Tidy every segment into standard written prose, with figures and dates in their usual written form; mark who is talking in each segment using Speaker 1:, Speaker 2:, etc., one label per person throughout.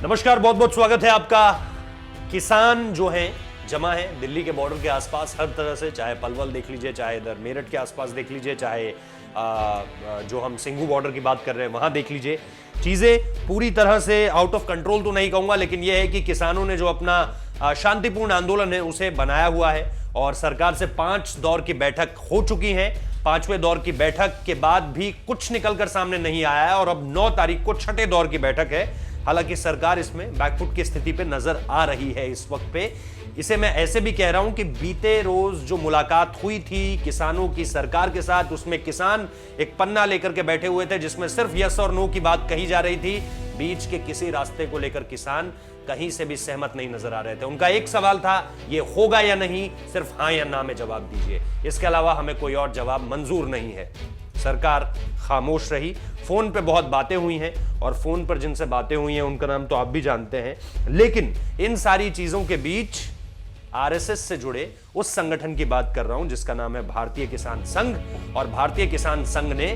Speaker 1: नमस्कार, बहुत बहुत स्वागत है आपका। किसान जो हैं जमा है दिल्ली के बॉर्डर के आसपास हर तरह से, चाहे पलवल देख लीजिए, चाहे इधर मेरठ के आसपास देख लीजिए, चाहे जो हम सिंघू बॉर्डर की बात कर रहे हैं वहां देख लीजिए। चीजें पूरी तरह से आउट ऑफ कंट्रोल तो नहीं कहूंगा, लेकिन यह है कि किसानों ने जो अपना शांतिपूर्ण आंदोलन है उसे बनाया हुआ है और सरकार से 5 दौर की बैठक हो चुकी है। 5वें दौर की बैठक के बाद भी कुछ निकलकर सामने नहीं आया है और अब 9 तारीख को 6ठे दौर की बैठक है। हालांकि सरकार इसमें बैकफुट की स्थिति पे नजर आ रही है इस वक्त पे। इसे मैं ऐसे भी कह रहा हूं कि बीते रोज जो मुलाकात हुई थी किसानों की सरकार के साथ, उसमें किसान एक पन्ना लेकर के बैठे हुए थे जिसमें सिर्फ यस और नो की बात कही जा रही थी। बीच के किसी रास्ते को लेकर किसान कहीं से भी सहमत नहीं नजर आ रहे थे। उनका एक सवाल था, ये होगा या नहीं, सिर्फ हां या ना में जवाब दीजिए, इसके अलावा हमें कोई और जवाब मंजूर नहीं है। सरकार खामोश रही। फोन पे बहुत बातें हुई हैं और फोन पर जिनसे बातें हुई हैं उनका नाम तो आप भी जानते हैं, लेकिन इन सारी चीजों के बीच आरएसएस से जुड़े उस संगठन की बात कर रहा हूं जिसका नाम है भारतीय किसान संघ। और भारतीय किसान संघ ने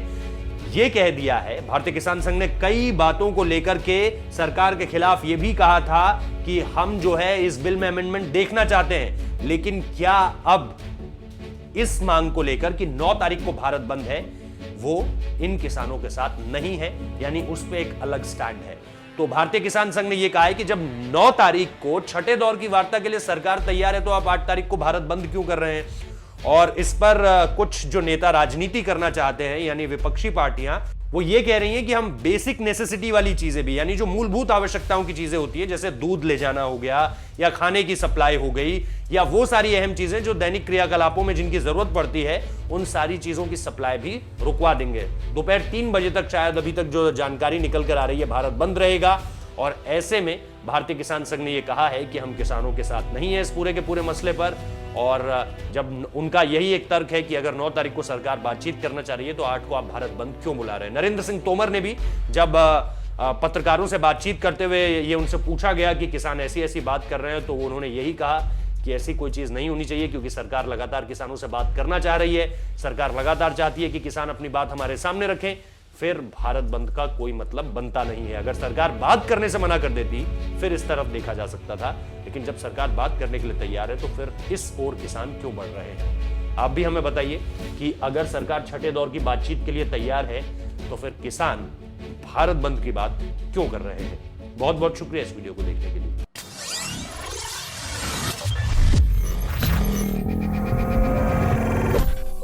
Speaker 1: यह कह दिया है, भारतीय किसान संघ ने कई बातों को लेकर के सरकार के खिलाफ यह भी कहा था कि हम जो है इस बिल में अमेंडमेंट देखना चाहते हैं, लेकिन क्या अब इस मांग को लेकर कि 9 तारीख को भारत बंद है वो इन किसानों के साथ नहीं है, यानी उस पे एक अलग स्टैंड है। तो भारतीय किसान संघ ने यह कहा है कि जब 9 तारीख को 6ठे दौर की वार्ता के लिए सरकार तैयार है तो आप 8 तारीख को भारत बंद क्यों कर रहे हैं। और इस पर कुछ जो नेता राजनीति करना चाहते हैं यानी विपक्षी पार्टियां, वो ये कह रही हैं कि हम बेसिक नेसेसिटी वाली चीजें भी, यानी जो मूलभूत आवश्यकताओं की चीजें होती है जैसे दूध ले जाना हो गया या खाने की सप्लाई हो गई या वो सारी अहम चीजें जो दैनिक क्रियाकलापों में जिनकी जरूरत पड़ती है, उन सारी चीजों की सप्लाई भी रुकवा देंगे। दोपहर 3 बजे तक शायद अभी तक जो जानकारी निकल कर आ रही है भारत बंद रहेगा। और ऐसे में भारतीय किसान संघ ने यह कहा है कि हम किसानों के साथ नहीं है इस पूरे के पूरे मसले पर। और जब उनका यही एक तर्क है कि अगर 9 तारीख को सरकार बातचीत करना चाह रही है तो 8 को आप भारत बंद क्यों बुला रहे हैं। नरेंद्र सिंह तोमर ने भी जब पत्रकारों से बातचीत करते हुए ये उनसे पूछा गया कि किसान ऐसी ऐसी बात कर रहे हैं तो उन्होंने यही कहा कि ऐसी कोई चीज नहीं होनी चाहिए, क्योंकि सरकार लगातार किसानों से बात करना चाह रही है। सरकार लगातार चाहती है कि किसान अपनी बात हमारे सामने रखें, फिर भारत बंद का कोई मतलब बनता नहीं है। अगर सरकार बात करने से मना कर देती फिर इस तरफ देखा जा सकता था, लेकिन जब सरकार बात करने के लिए तैयार है तो फिर इस ओर किसान क्यों बढ़ रहे हैं। आप भी हमें बताइए कि अगर सरकार 6ठे दौर की बातचीत के लिए तैयार है तो फिर किसान भारत बंद की बात क्यों कर रहे हैं। बहुत बहुत शुक्रिया इस वीडियो को देखने के लिए।